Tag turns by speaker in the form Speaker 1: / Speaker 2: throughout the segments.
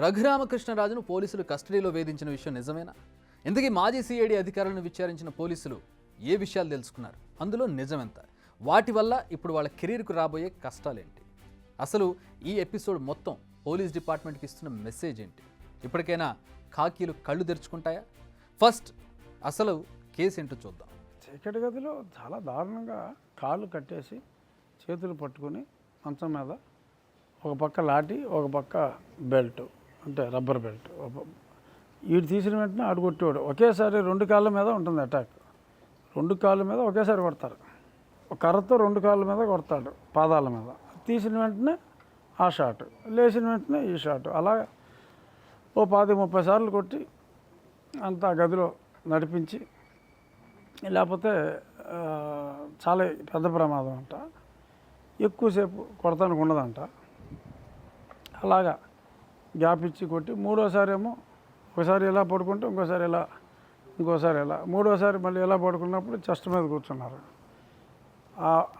Speaker 1: రఘురామకృష్ణరాజును పోలీసులు కస్టడీలో వేధించిన విషయం నిజమేనా? ఇంతకీ మాజీ సిఐడి అధికారులను విచారించిన పోలీసులు ఏ విషయాలు తెలుసుకున్నారు? అందులో నిజమెంత? వాటి వల్ల ఇప్పుడు వాళ్ళ కెరీర్కు రాబోయే కష్టాలేంటి? అసలు ఈ ఎపిసోడ్ మొత్తం పోలీస్ డిపార్ట్మెంట్కి ఇస్తున్న మెసేజ్ ఏంటి? ఇప్పటికైనా ఖాకీలు కళ్ళు తెరుచుకుంటాయా? ఫస్ట్ అసలు కేసు ఏంటో చూద్దాం.
Speaker 2: చీకటి గదిలో చాలా దారుణంగా కాళ్ళు కట్టేసి చేతులు పట్టుకొని మంచం మీద ఒక పక్క లాఠీ ఒక పక్క బెల్ట్, అంటే రబ్బర్ బెల్ట్. వీడు తీసిన వెంటనే ఆడు కొట్టేవాడు. ఒకేసారి 2 కాళ్ళ మీద ఉంటుంది అటాక్. 2 కాళ్ళ మీద ఒకేసారి కొడతారు. ఒక కర్రతో 2 కాళ్ళ మీద కొడతాడు, పాదాల మీద. తీసిన వెంటనే ఆ షాట్, లేచిన వెంటనే ఈ షాట్. అలా ఓ 20-30 సార్లు కొట్టి అంతా గదిలో నడిపించి, లేకపోతే చాలా పెద్ద ప్రమాదం అంట, ఎక్కువసేపు కొడతానికి ఉండదంట. అలాగా గ్యాప్ ఇచ్చి కొట్టి మూడోసారి ఏమో ఒకసారి ఇలా పడుకుంటే ఇంకోసారి ఇలా మూడోసారి మళ్ళీ ఇలా పడుకున్నప్పుడు చెస్ట్ మీద కూర్చున్నారు.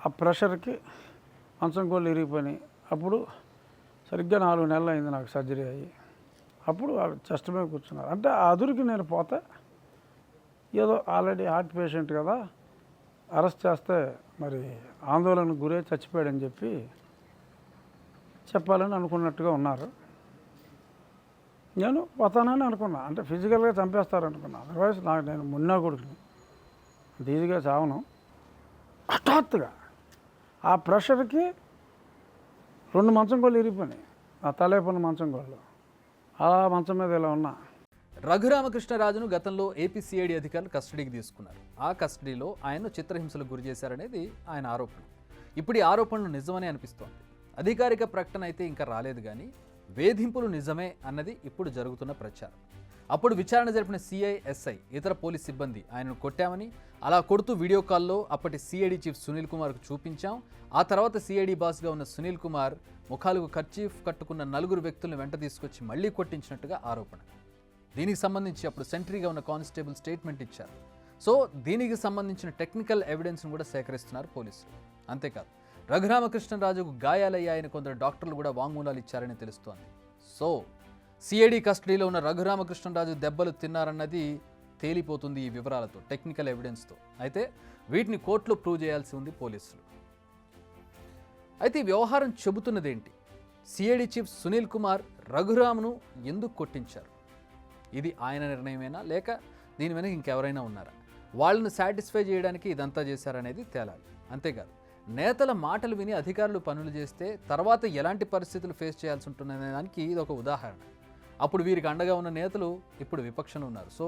Speaker 2: ఆ ప్రెషర్కి మంచం కోళ్ళు ఇరిగిపోయినాయి. అప్పుడు సరిగ్గా 4 నెలలు అయింది నాకు సర్జరీ అయ్యి. అప్పుడు చెస్ట్ మీద కూర్చున్నారు. అంటే ఆ అదురికి నేను పోతే ఏదో ఆల్రెడీ హార్ట్ పేషెంట్ కదా, అరెస్ట్ చేస్తే మరి ఆందోళనకు గురై చచ్చిపోయాడని చెప్పాలని అనుకున్నట్టుగా ఉన్నారు. నేను పోతానని అనుకున్నా, అంటే ఫిజికల్గా చంపేస్తారనుకున్నా. అదర్వైజ్ నేను మున్నా కొడుకుని అంత ఈజీగా చావను. హఠాత్తుగా ఆ ప్రెషర్కి 2 మంచం కోళ్ళు ఇరిగిపోయినాయి. ఆ తలేపన్న మంచం కోళ్ళు అలా మంచం మీద ఇలా ఉన్నా.
Speaker 1: రఘురామకృష్ణరాజును గతంలో ఏపీ సిఐడి అధికారులు కస్టడీకి తీసుకున్నారు. ఆ కస్టడీలో ఆయన్ను చిత్రహింసలకు గురి చేశారనేది ఆయన ఆరోపణ. ఇప్పుడు ఈ ఆరోపణలు నిజమని అనిపిస్తోంది. అధికారిక ప్రకటన అయితే ఇంకా రాలేదు, కానీ వేధింపులు నిజమే అన్నది ఇప్పుడు జరుగుతున్న ప్రచారం. అప్పుడు విచారణ జరిపిన సిఐ, ఎస్ఐ, ఇతర పోలీస్ సిబ్బంది ఆయనను కొట్టామని, అలా కొడుతూ వీడియో కాల్లో అప్పటి సిఐడి చీఫ్ సునీల్ కుమార్కు చూపించాం. ఆ తర్వాత సిఐడి బాస్గా ఉన్న సునీల్ కుమార్ ముఖాలకు కర్చీఫ్ కట్టుకున్న 4 వ్యక్తులను వెంట తీసుకొచ్చి మళ్లీ కొట్టించినట్టుగా ఆరోపణ. దీనికి సంబంధించి అప్పుడు సెంట్రీగా ఉన్న కానిస్టేబుల్ స్టేట్మెంట్ ఇచ్చారు. సో దీనికి సంబంధించిన టెక్నికల్ ఎవిడెన్స్ను కూడా సేకరిస్తున్నారు పోలీసులు. అంతేకాదు, రఘురామకృష్ణరాజుకు గాయాలయ్యాయని కొందరు డాక్టర్లు కూడా వాంగ్మూలాలు ఇచ్చారని తెలుస్తోంది. సో సిఐడి కస్టడీలో ఉన్న రఘురామకృష్ణరాజు దెబ్బలు తిన్నారన్నది తేలిపోతుంది ఈ వివరాలతో, టెక్నికల్ ఎవిడెన్స్తో. అయితే వీటిని కోర్టులో ప్రూవ్ చేయాల్సి ఉంది పోలీసులు. అయితే ఈ వ్యవహారం చెబుతున్నదేంటి? సిఐడి చీఫ్ సునీల్ కుమార్ రఘురామ్ను ఎందుకు కొట్టించారు? ఇది ఆయన నిర్ణయమేనా, లేక దీని వెనక ఇంకెవరైనా ఉన్నారా? వాళ్ళను సాటిస్ఫై చేయడానికి ఇదంతా చేశారనేది తేలాలి. అంతేకాదు, నేతల మాటలు విని అధికారులు పనులు చేస్తే తర్వాత ఎలాంటి పరిస్థితులు ఫేస్ చేయాల్సి ఉంటుందనే దానికి ఇది ఒక ఉదాహరణ. అప్పుడు వీరికి అండగా ఉన్న నేతలు ఇప్పుడు విపక్షంలో ఉన్నారు. సో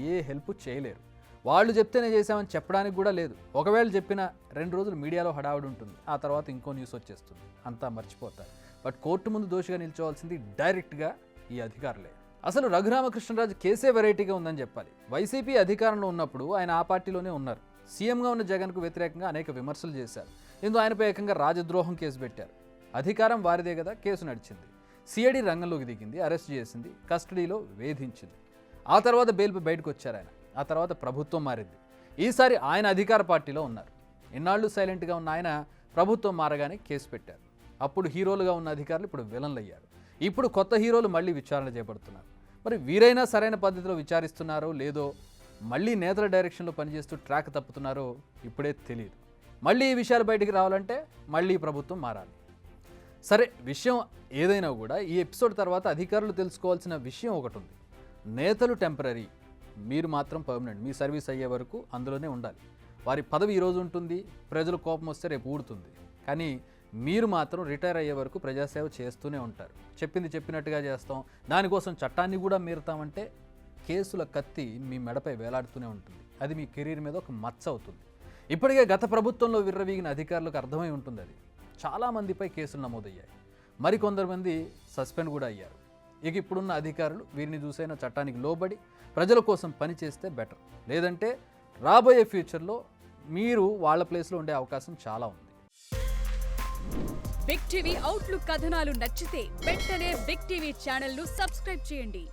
Speaker 1: ఏ హెల్ప్ చేయలేరు. వాళ్ళు చెప్తేనే చేశామని చెప్పడానికి కూడా లేదు. ఒకవేళ చెప్పిన 2 రోజులు మీడియాలో హడావుడి ఉంటుంది, ఆ తర్వాత ఇంకో న్యూస్ వచ్చేస్తుంది, అంతా మర్చిపోతారు. బట్ కోర్టు ముందు దోషిగా నిల్చోవాల్సింది డైరెక్ట్గా ఈ అధికారులే. అసలు రఘురామకృష్ణరాజు కేసే వెరైటీగా ఉందని చెప్పాలి. వైసీపీ అధికారంలో ఉన్నప్పుడు ఆయన ఆ పార్టీలోనే ఉన్నారు. సీఎంగా ఉన్న జగన్కు వ్యతిరేకంగా అనేక విమర్శలు చేశారు. ఇందులో ఆయనపై ఏకంగా రాజద్రోహం కేసు పెట్టారు. అధికారం వారిదే కదా, కేసు నడిచింది. సిఐడి రంగంలోకి దిగింది, అరెస్ట్ చేసింది, కస్టడీలో వేధించింది. ఆ తర్వాత బెయిల్పై బయటకు వచ్చారు ఆయన. ఆ తర్వాత ప్రభుత్వం మారింది. ఈసారి ఆయన అధికార పార్టీలో ఉన్నారు. ఇన్నాళ్ళు సైలెంట్గా ఉన్న ఆయన ప్రభుత్వం మారగానే కేసు పెట్టారు. అప్పుడు హీరోలుగా ఉన్న అధికారులు ఇప్పుడు విలన్లు అయ్యారు. ఇప్పుడు కొత్త హీరోలు మళ్ళీ విచారణ చేపడుతున్నారు. మరి వీరైనా సరైన పద్ధతిలో విచారిస్తున్నారో లేదో, మళ్ళీ నేతల డైరెక్షన్లో పనిచేస్తూ ట్రాక్ తప్పుతున్నారో ఇప్పుడే తెలియదు. మళ్ళీ ఈ విషయాలు బయటికి రావాలంటే మళ్ళీ ప్రభుత్వం మారాలి. సరే, విషయం ఏదైనా కూడా ఈ ఎపిసోడ్ తర్వాత అధికారులు తెలుసుకోవాల్సిన విషయం ఒకటి ఉంది. నేతలు టెంపరీ, మీరు మాత్రం పర్మనెంట్. మీ సర్వీస్ అయ్యే వరకు అందులోనే ఉండాలి. వారి పదవి ఈరోజు ఉంటుంది, ప్రజలు కోపం వస్తే రేపు ఊడుతుంది. కానీ మీరు మాత్రం రిటైర్ అయ్యే వరకు ప్రజాసేవ చేస్తూనే ఉంటారు. చెప్పింది చెప్పినట్టుగా చేస్తాం, దానికోసం చట్టాన్ని కూడా మీరుతామంటే కేసుల కత్తి మీ మెడపై వేలాడుతూనే ఉంటుంది. అది మీ కెరీర్ మీద ఒక మచ్చ అవుతుంది. ఇప్పటికే గత ప్రభుత్వంలో విర్రవీగిన అధికారులకు అర్థమై ఉంటుంది. అది చాలామందిపై కేసులు నమోదయ్యాయి, మరికొందరు మంది సస్పెండ్ కూడా అయ్యారు. ఇక ఇప్పుడున్న అధికారులు వీరిని చూసైనా చట్టానికి లోబడి ప్రజల కోసం పనిచేస్తే బెటర్. లేదంటే రాబోయే ఫ్యూచర్లో మీరు వాళ్ళ ప్లేస్లో ఉండే అవకాశం చాలా ఉంది.
Speaker 3: బిగ్ టీవీ అవుట్లుక్ కథనాలు నచ్చితే వెంటనే బిగ్ టీవీ ఛానల్ను సబ్స్క్రైబ్ చేయండి.